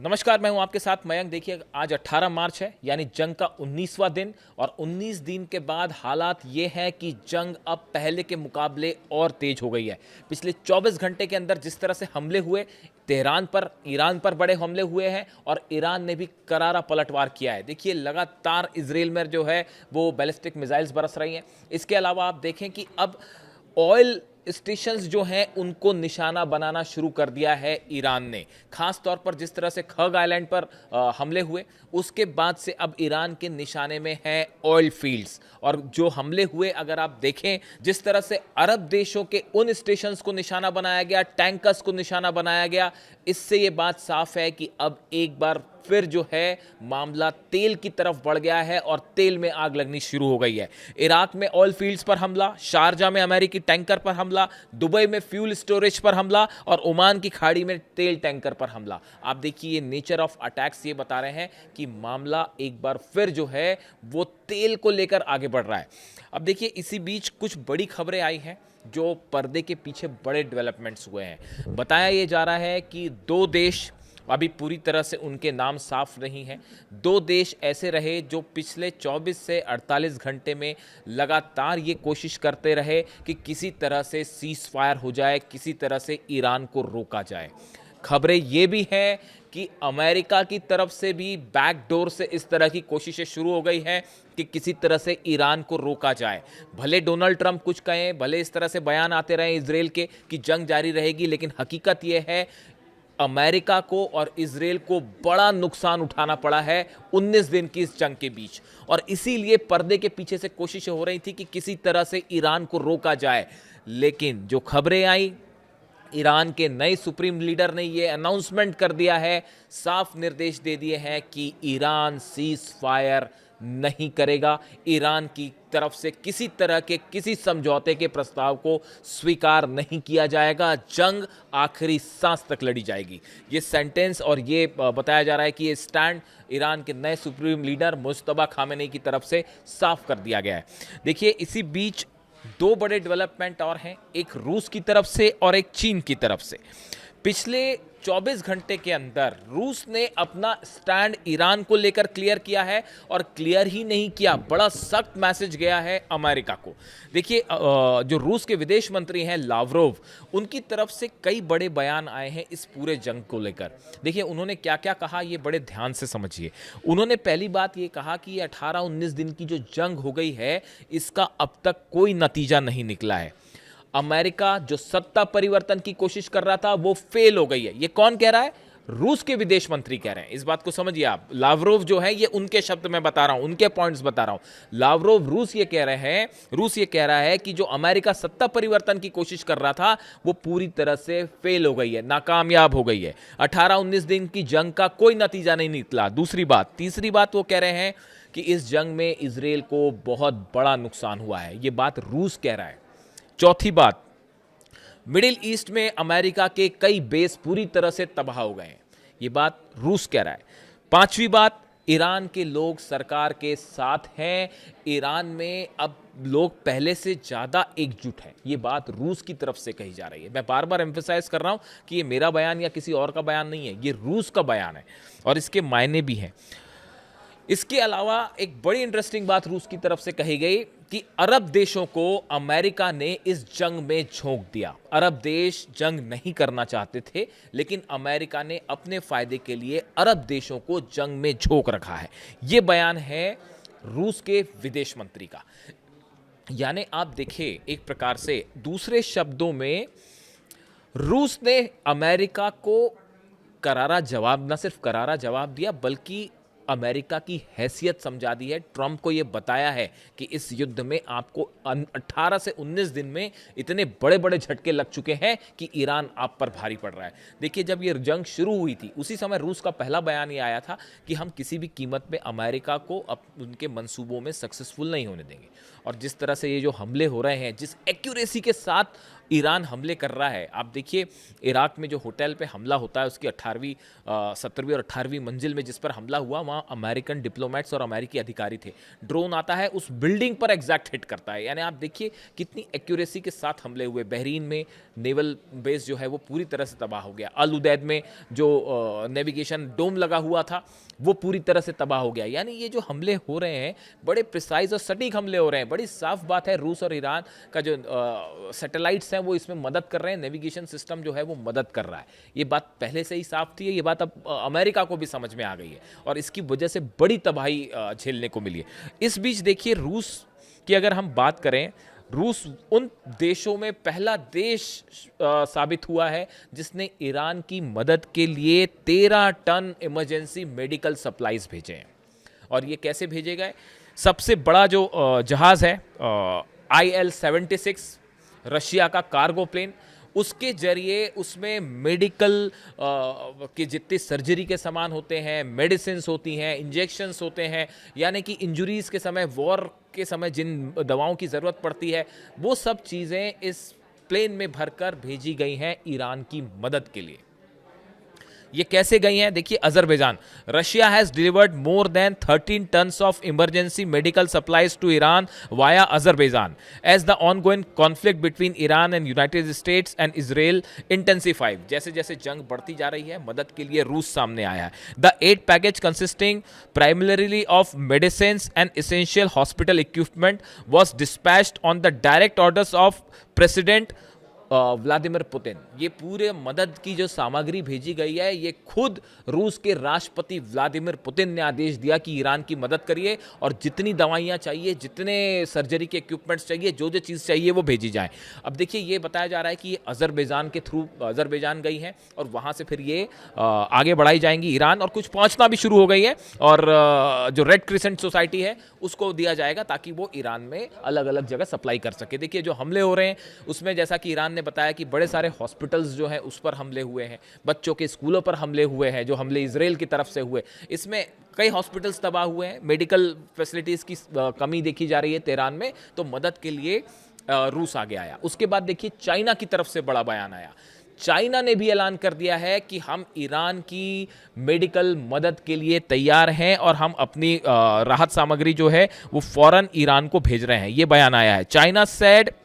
नमस्कार, मैं हूं आपके साथ मयंक। देखिए, आज 18 मार्च है, यानी जंग का 19वां दिन। और 19 दिन के बाद हालात ये हैं कि जंग अब पहले के मुकाबले और तेज हो गई है। पिछले 24 घंटे के अंदर जिस तरह से हमले हुए, तेहरान पर, ईरान पर बड़े हमले हुए हैं और ईरान ने भी करारा पलटवार किया है। देखिए, लगातार इजराइल में जो है वो बैलिस्टिक मिसाइल्स बरस रही हैं। इसके अलावा आप देखें कि अब ऑयल स्टेशंस जो हैं उनको निशाना बनाना शुरू कर दिया है ईरान ने। खास तौर पर जिस तरह से खग आइलैंड पर हमले हुए, उसके बाद से अब ईरान के निशाने में है ऑयल फील्ड्स। और जो हमले हुए, अगर आप देखें, जिस तरह से अरब देशों के उन स्टेशंस को निशाना बनाया गया, टैंकर्स को निशाना बनाया गया, इससे ये बात साफ है कि अब एक बार फिर जो है मामला तेल की तरफ बढ़ गया है और तेल में आग लगनी शुरू हो गई है। इराक में ऑयल फील्ड्स पर हमला, शारजा में अमेरिकी टैंकर पर हमला, दुबई में फ्यूल स्टोरेज पर हमला और ओमान की खाड़ी में तेल टैंकर पर हमला। आप देखिए, ये नेचर ऑफ अटैक्स ये बता रहे हैं कि मामला एक बार फिर जो है वो तेल को लेकर आगे बढ़ रहा है। अब देखिए, इसी बीच कुछ बड़ी खबरें आई हैं जो पर्दे के पीछे बड़े डेवलपमेंट्स हुए हैं। बताया ये जा रहा है कि दो देश, अभी पूरी तरह से उनके नाम साफ नहीं हैं, दो देश ऐसे रहे जो पिछले 24 से 48 घंटे में लगातार ये कोशिश करते रहे कि किसी तरह से सीज फायर हो जाए, किसी तरह से ईरान को रोका जाए। खबरें ये भी हैं कि अमेरिका की तरफ से भी बैकडोर से इस तरह की कोशिशें शुरू हो गई हैं कि किसी तरह से ईरान को रोका जाए। भले डोनाल्ड ट्रंप कुछ कहें, भले इस तरह से बयान आते रहे इजराइल के कि जंग जारी रहेगी, लेकिन हकीकत यह है अमेरिका को और इजराइल को बड़ा नुकसान उठाना पड़ा है 19 दिन की इस जंग के बीच। और इसीलिए पर्दे के पीछे से कोशिशें हो रही थी कि किसी तरह से ईरान को रोका जाए। लेकिन जो खबरें आई, ईरान के नए सुप्रीम लीडर ने यह अनाउंसमेंट कर दिया है, साफ निर्देश दे दिए हैं कि ईरान सीज फायर नहीं करेगा। ईरान की तरफ से किसी तरह के किसी समझौते के प्रस्ताव को स्वीकार नहीं किया जाएगा। जंग आखिरी सांस तक लड़ी जाएगी। ये सेंटेंस और ये बताया जा रहा है कि ये स्टैंड ईरान के नए सुप्रीम लीडर मुज्तबा खामेनी की तरफ से साफ कर दिया गया है। देखिए, इसी बीच दो बड़े डेवलपमेंट और हैं, एक रूस की तरफ से और एक चीन की तरफ से। पिछले 24 घंटे के अंदर रूस ने अपना स्टैंड ईरान को लेकर क्लियर किया है, और क्लियर ही नहीं किया, बड़ा सख्त मैसेज गया है अमेरिका को। देखिए, जो रूस के विदेश मंत्री हैं लावरोव, उनकी तरफ से कई बड़े बयान आए हैं इस पूरे जंग को लेकर। देखिए, उन्होंने क्या क्या कहा, ये बड़े ध्यान से समझिए। उन्होंने पहली बात ये कहा कि ये 18-19 दिन की जो जंग हो गई है, इसका अब तक कोई नतीजा नहीं निकला है। अमेरिका जो सत्ता परिवर्तन की कोशिश कर रहा था वो फेल हो गई है। ये कौन कह रहा है? रूस के विदेश मंत्री कह रहे हैं। इस बात को समझिए आप। लावरोव जो है, ये उनके शब्द में बता रहा हूं, उनके पॉइंट्स बता रहा हूं। लावरोव रूस ये कह रहे हैं, रूस ये कह रहा है कि जो अमेरिका सत्ता परिवर्तन की कोशिश कर रहा था वो पूरी तरह से फेल हो गई है, नाकामयाब हो गई है। 18-19 दिन की जंग का कोई नतीजा नहीं निकला। दूसरी बात, तीसरी बात, वो कह रहे हैं कि इस जंग में इजराइल को बहुत बड़ा नुकसान हुआ है। ये बात रूस कह रहा है। चौथी बात, मिडिल ईस्ट में अमेरिका के कई बेस पूरी तरह से तबाह हो गए हैं। ये बात रूस कह रहा है। पांचवी बात, ईरान के लोग सरकार के साथ हैं। ईरान में अब लोग पहले से ज्यादा एकजुट हैं। ये बात रूस की तरफ से कही जा रही है। मैं बार बार एम्फेसाइज कर रहा हूं कि ये मेरा बयान या किसी और का बयान नहीं है, ये रूस का बयान है और इसके मायने भी हैं। इसके अलावा एक बड़ी इंटरेस्टिंग बात रूस की तरफ से कही गई कि अरब देशों को अमेरिका ने इस जंग में झोंक दिया। अरब देश जंग नहीं करना चाहते थे, लेकिन अमेरिका ने अपने फायदे के लिए अरब देशों को जंग में झोंक रखा है। यह बयान है रूस के विदेश मंत्री का। यानी आप देखिए, एक प्रकार से दूसरे शब्दों में रूस ने अमेरिका को करारा जवाब, न सिर्फ करारा जवाब दिया, बल्कि अमेरिका की हैसियत समझा दी है। ट्रंप को यह बताया है कि इस युद्ध में आपको 18 से 19 दिन में इतने बड़े बड़े झटके लग चुके हैं कि ईरान आप पर भारी पड़ रहा है। देखिए, जब ये जंग शुरू हुई थी, उसी समय रूस का पहला बयान ये आया था कि हम किसी भी कीमत पे अमेरिका को उनके मंसूबों में सक्सेसफुल नहीं होने देंगे। और जिस तरह से ये जो हमले हो रहे हैं, जिस एक्यूरेसी के साथ ईरान हमले कर रहा है। आप देखिए इराक में जो होटल पे हमला होता है उसकी 17वीं और 18वीं मंजिल में जिस पर हमला हुआ, वहाँ अमेरिकन डिप्लोमेट्स और अमेरिकी अधिकारी थे। ड्रोन आता है उस बिल्डिंग पर एग्जैक्ट हिट करता है। यानी आप देखिए कितनी एक्यूरेसी के साथ हमले हुए। बहरीन में नेवल बेस जो है वो पूरी तरह से तबाह हो गया। अल उदैद में जो नेविगेशन डोम लगा हुआ था वो पूरी तरह से तबाह हो गया। यानी ये जो हमले हो रहे हैं बड़े प्रिसाइज और सटीक हमले हो रहे हैं। बड़ी साफ बात है रूस और ईरान का जो सैटेलाइट्स हैं वो इसमें मदद कर रहे हैं, नेविगेशन सिस्टम जो है वो मदद कर रहा है। ये बात पहले से ही साफ थी, ये बात अब अमेरिका को भी समझ में आ गई है और इसकी वजह से बड़ी तबाही झेलने को मिली है। इस बीच देखिए रूस की अगर हम बात करें, रूस उन देशों में पहला देश साबित हुआ है जिसने ईरान की मदद के लिए 13 टन इमरजेंसी मेडिकल सप्लाईज भेजे हैं। और ये कैसे भेजे गए? सबसे बड़ा जो जहाज़ है IL-76 रशिया का कार्गो प्लेन, उसके जरिए उसमें मेडिकल के जितने सर्जरी के सामान होते हैं, मेडिसिन्स होती हैं, इंजेक्शंस होते हैं, यानी कि इंजरीज के समय, वॉर के समय जिन दवाओं की ज़रूरत पड़ती है वो सब चीज़ें इस प्लेन में भरकर भेजी गई हैं ईरान की मदद के लिए। ये कैसे गई हैं? देखिए Azerbaijan, Russia has delivered more than 13 tons of emergency medical supplies to Iran via Azerbaijan as the ongoing conflict between Iran and United States and Israel intensified. जैसे जैसे जंग बढ़ती जा रही है मदद के लिए रूस सामने आया है। The aid package consisting primarily of medicine and essential hospital equipment was dispatched on the direct orders of president Vladimir Putin. ये पूरे मदद की जो सामग्री भेजी गई है ये खुद रूस के राष्ट्रपति व्लादिमीर पुतिन ने आदेश दिया कि ईरान की मदद करिए और जितनी दवाइयाँ चाहिए, जितने सर्जरी के इक्विपमेंट्स चाहिए, जो जो चीज़ चाहिए वो भेजी जाए। अब देखिए ये बताया जा रहा है कि ये अजरबैजान के थ्रू अजरबैजान गई हैं और वहाँ से फिर ये आगे बढ़ाई जाएंगी ईरान, और कुछ पहुँचना भी शुरू हो गई है। और जो रेड क्रिसेंट सोसाइटी है उसको दिया जाएगा ताकि वो ईरान में अलग अलग जगह सप्लाई कर सके। देखिए जो हमले हो रहे हैं उसमें जैसा कि ईरान ने बताया कि बड़े सारे हॉस्पिटल्स जो हैं उस पर हमले हुए हैं, बच्चों के स्कूलों पर हमले हुए हैं, जो हमले इजराइल की तरफ से हुए इसमें कई हॉस्पिटल्स तबाह हुए हैं, मेडिकल फैसिलिटीज़ की कमी देखी जा रही है तेहरान में। तो मदद के लिए रूस आगे आया। उसके बाद देखिए चाइना की तरफ से बड़ा बयान आया। चाइना ने भी ऐलान कर दिया है कि हम ईरान की मेडिकल मदद के लिए तैयार हैं और हम अपनी राहत सामग्री जो है वो फौरन ईरान को भेज रहे हैं। ये बयान आया है। China said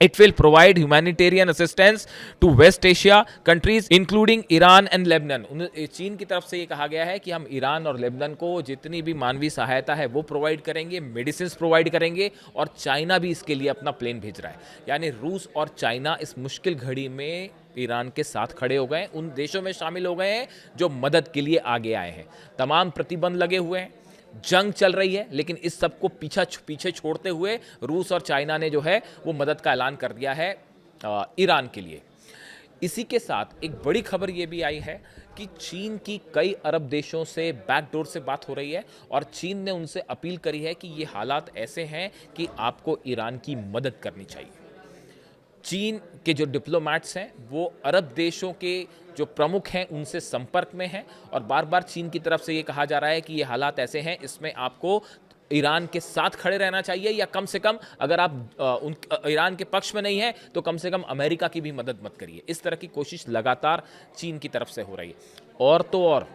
it will provide humanitarian assistance to West Asia countries including Iran and Lebanon। चीन की तरफ से ये कहा गया है कि हम ईरान और लेबनान को जितनी भी मानवीय सहायता है वो प्रोवाइड करेंगे, मेडिसिन प्रोवाइड करेंगे, और चाइना भी इसके लिए अपना प्लेन भेज रहा है। यानी रूस और चाइना इस मुश्किल घड़ी में ईरान के साथ खड़े हो गए, उन देशों में शामिल हो गए हैं जो मदद के लिए आगे आए हैं। तमाम प्रतिबंध लगे हुए हैं, जंग चल रही है, लेकिन इस सब को पीछे छोड़ते हुए रूस और चाइना ने जो है वो मदद का ऐलान कर दिया है ईरान के लिए। इसी के साथ एक बड़ी खबर ये भी आई है कि चीन की कई अरब देशों से बैकडोर से बात हो रही है और चीन ने उनसे अपील करी है कि ये हालात ऐसे हैं कि आपको ईरान की मदद करनी चाहिए। चीन के जो डिप्लोमैट्स हैं वो अरब देशों के जो प्रमुख हैं उनसे संपर्क में हैं और बार बार चीन की तरफ से ये कहा जा रहा है कि ये हालात ऐसे हैं, इसमें आपको ईरान के साथ खड़े रहना चाहिए, या कम से कम अगर आप ईरान के पक्ष में नहीं हैं तो कम से कम अमेरिका की भी मदद मत करिए। इस तरह की कोशिश लगातार चीन की तरफ से हो रही है। और तो और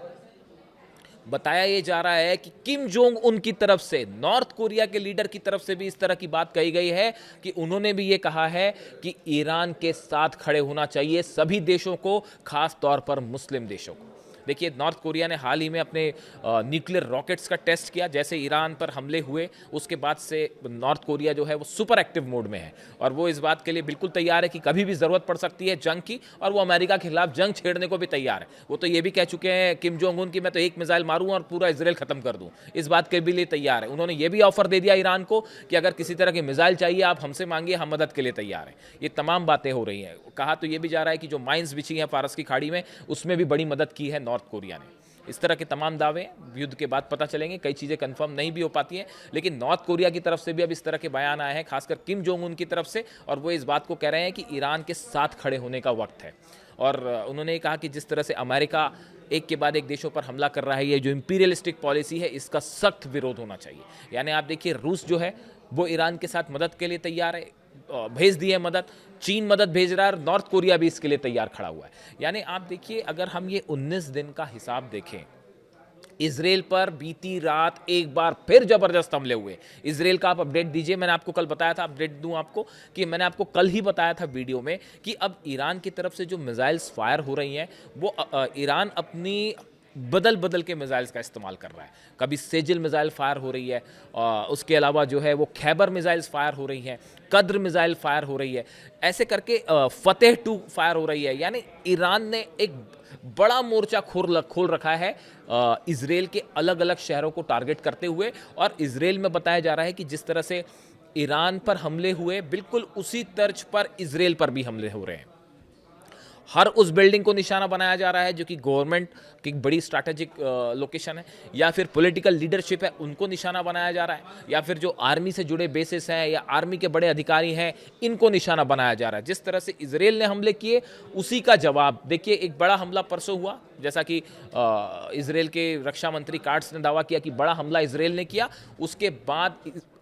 बताया ये जा रहा है कि किम जोंग उन की तरफ से, नॉर्थ कोरिया के लीडर की तरफ से भी इस तरह की बात कही गई है कि उन्होंने भी ये कहा है कि ईरान के साथ खड़े होना चाहिए सभी देशों को, खास तौर पर मुस्लिम देशों को। देखिए नॉर्थ कोरिया ने हाल ही में अपने न्यूक्लियर रॉकेट्स का टेस्ट किया। जैसे ईरान पर हमले हुए उसके बाद से नॉर्थ कोरिया जो है वो सुपर एक्टिव मोड में है और वो इस बात के लिए बिल्कुल तैयार है कि कभी भी ज़रूरत पड़ सकती है जंग की, और वो अमेरिका के खिलाफ जंग छेड़ने को भी तैयार है। वो तो ये भी कह चुके हैं किम जोंग उन की मैं तो एक मिसाइल मारूं और पूरा इसराइल खत्म कर दूं, इस बात के भी लिए तैयार है। उन्होंने ये भी ऑफर दे दिया ईरान को कि अगर किसी तरह की मिसाइल चाहिए आप हमसे मांगिए, हम मदद के लिए तैयार हैं। ये तमाम बातें हो रही हैं। कहा तो ये भी जा रहा है कि जो माइंस बिछी हैं फारस की खाड़ी में उसमें भी बड़ी मदद की है नॉर्थ कोरिया ने। इस तरह के तमाम दावे युद्ध के बाद पता चलेंगे, कई चीज़ें कंफर्म नहीं भी हो पाती हैं, लेकिन नॉर्थ कोरिया की तरफ से भी अब इस तरह के बयान आए हैं, खासकर किम जोंग उन की तरफ से, और वो इस बात को कह रहे हैं कि ईरान के साथ खड़े होने का वक्त है। और उन्होंने कहा कि जिस तरह से अमेरिका एक के बाद एक देशों पर हमला कर रहा है, ये जो इंपीरियलिस्टिक पॉलिसी है इसका सख्त विरोध होना चाहिए। यानी आप देखिए रूस जो है वो ईरान के साथ मदद के लिए तैयार है, भेज दी है मदद, चीन मदद भेज रहा है, नॉर्थ कोरिया भी इसके लिए तैयार खड़ा हुआ है। यानी आप देखिए, अगर हम ये 19 दिन का हिसाब देखें, इजराइल पर बीती रात एक बार फिर जबरदस्त हमले हुए। इजराइल का आप अपडेट दीजिए, मैंने आपको कल बताया था, अपडेट दूं आपको कि मैंने आपको कल ही बताया था वीडियो में कि अब ईरान की तरफ से जो मिसाइल्स फायर हो रही हैं वो ईरान अपनी बदल बदल के मिसाइल्स का इस्तेमाल कर रहा है। कभी सेजिल मिसाइल फायर हो रही है, उसके अलावा जो है वो खैबर मिसाइल्स फायर हो रही हैं, कद्र मिसाइल फायर हो रही है, ऐसे करके फतेह 2 फायर हो रही है। यानी ईरान ने एक बड़ा मोर्चा खोल रखा है इजराइल के अलग अलग शहरों को टारगेट करते हुए। और इजराइल में बताया जा रहा है कि जिस तरह से ईरान पर हमले हुए, बिल्कुल उसी तर्ज पर इजराइल पर भी हमले हो रहे हैं। हर उस बिल्डिंग को निशाना बनाया जा रहा है जो कि गवर्नमेंट की बड़ी स्ट्रैटेजिक लोकेशन है, या फिर पॉलिटिकल लीडरशिप है उनको निशाना बनाया जा रहा है, या फिर जो आर्मी से जुड़े बेसिस हैं या आर्मी के बड़े अधिकारी हैं इनको निशाना बनाया जा रहा है। जिस तरह से इजराइल ने हमले किए उसी का जवाब देखिए, एक बड़ा हमला परसों हुआ, जैसा कि इजराइल के रक्षा मंत्री काट्स ने दावा किया कि बड़ा हमला इजराइल ने किया। उसके बाद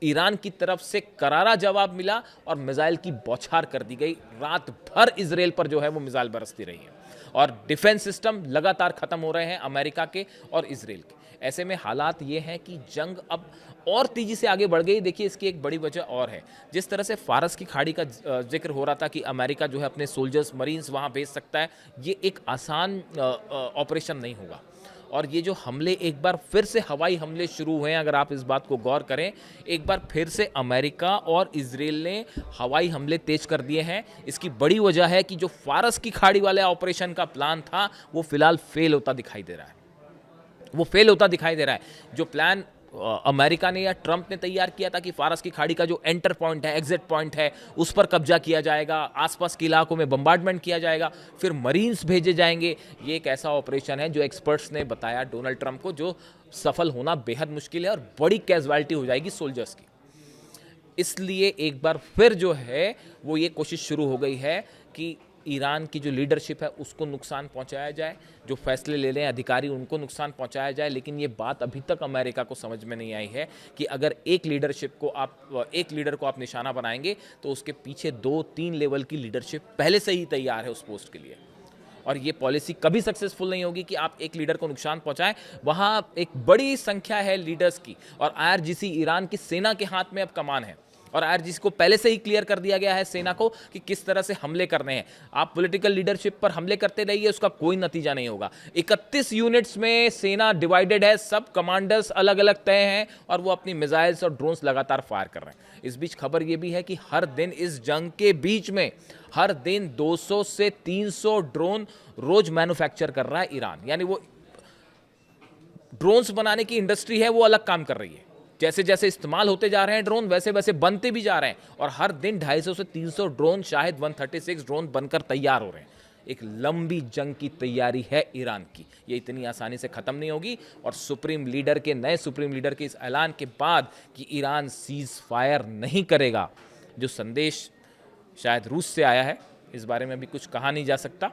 ईरान की तरफ से करारा जवाब मिला और मिसाइल की बौछार कर दी गई। रात भर इजराइल पर जो है वो मिसाइल बरसती रही है और डिफेंस सिस्टम लगातार खत्म हो रहे हैं अमेरिका के और इजराइल के। ऐसे में हालात ये हैं कि जंग अब और तेजी से आगे बढ़ गई। देखिए, इसकी एक बड़ी वजह और है, जिस तरह से फारस की खाड़ी का जिक्र हो रहा था कि अमेरिका जो है अपने सोल्जर्स मरीन्स वहाँ भेज सकता है, ये एक आसान ऑपरेशन नहीं होगा। और ये जो हमले एक बार फिर से हवाई हमले शुरू हुए हैं, अगर आप इस बात को गौर करें, एक बार फिर से अमेरिका और इजराइल ने हवाई हमले तेज कर दिए हैं। इसकी बड़ी वजह है कि जो फारस की खाड़ी वाले ऑपरेशन का प्लान था वो फिलहाल फेल होता दिखाई दे रहा है। जो प्लान अमेरिका ने या ट्रंप ने तैयार किया था कि फारस की खाड़ी का जो एंटर पॉइंट है, एग्जिट पॉइंट है, उस पर कब्जा किया जाएगा, आसपास के इलाकों में बम्बार्डमेंट किया जाएगा, फिर मरीन्स भेजे जाएंगे, ये एक ऐसा ऑपरेशन है जो एक्सपर्ट्स ने बताया डोनाल्ड ट्रंप को, जो सफल होना बेहद मुश्किल है और बड़ी कैजुअलिटी हो जाएगी सोल्जर्स की। इसलिए एक बार फिर जो है वो ये कोशिश शुरू हो गई है कि ईरान की जो लीडरशिप है उसको नुकसान पहुंचाया जाए, जो फैसले ले रहे हैं अधिकारी उनको नुकसान पहुंचाया जाए। लेकिन ये बात अभी तक अमेरिका को समझ में नहीं आई है कि अगर एक लीडर को आप निशाना बनाएंगे तो उसके पीछे 2-3 लेवल की लीडरशिप पहले से ही तैयार है उस पोस्ट के लिए। और ये पॉलिसी कभी सक्सेसफुल नहीं होगी कि आप एक लीडर को नुकसान पहुंचाएं। वहां एक बड़ी संख्या है लीडर्स की, और IRGC ईरान की सेना के हाथ में अब कमान है, और IRGC को पहले से ही क्लियर कर दिया गया है सेना को कि किस तरह से हमले करने हैं। आप पॉलिटिकल लीडरशिप पर हमले करते रहिए, उसका कोई नतीजा नहीं होगा। 31 यूनिट्स में सेना डिवाइडेड है, सब कमांडर्स अलग अलग तय हैं और वो अपनी मिसाइल्स और ड्रोन्स लगातार फायर कर रहे हैं। इस बीच खबर ये भी है कि हर दिन इस जंग के बीच में हर दिन 200 से 300 ड्रोन रोज मैन्युफैक्चर कर रहा है ईरान। यानी वो ड्रोन्स बनाने की इंडस्ट्री है वो अलग काम कर रही है। जैसे जैसे इस्तेमाल होते जा रहे हैं ड्रोन, वैसे वैसे बनते भी जा रहे हैं, और हर दिन 250 से 300 ड्रोन, शायद 136 ड्रोन बनकर तैयार हो रहे हैं। एक लंबी जंग की तैयारी है ईरान की, ये इतनी आसानी से ख़त्म नहीं होगी। और नए सुप्रीम लीडर के इस ऐलान के बाद कि ईरान सीज फायर नहीं करेगा, जो संदेश शायद रूस से आया है, इस बारे में अभी कुछ कहा नहीं जा सकता,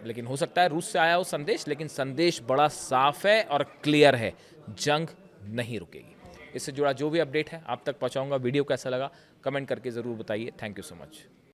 लेकिन हो सकता है रूस से आया हो संदेश, लेकिन संदेश बड़ा साफ है और क्लियर है, जंग नहीं रुकेगी। इससे जुड़ा जो भी अपडेट है आप तक पहुंचाऊंगा। वीडियो कैसा लगा कमेंट करके ज़रूर बताइए। Thank you so much.